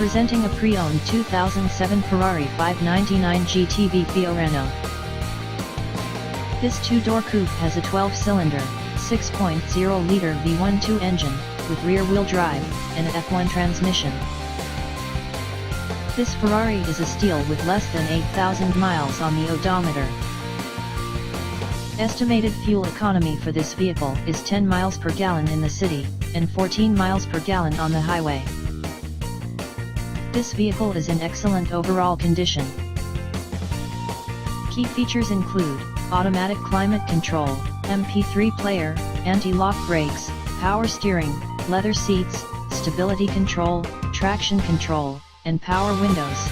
Presenting a pre-owned 2007 Ferrari 599 GTB Fiorano. This two-door coupe has a 12-cylinder, 6.0-liter V12 engine, with rear-wheel drive, and a F1 transmission. This Ferrari is a steal with less than 8,000 miles on the odometer. Estimated fuel economy for this vehicle is 10 miles per gallon in the city, and 14 miles per gallon on the highway. This vehicle is in excellent overall condition. Key features include automatic climate control, MP3 player, anti-lock brakes, power steering, leather seats, stability control, traction control, and power windows.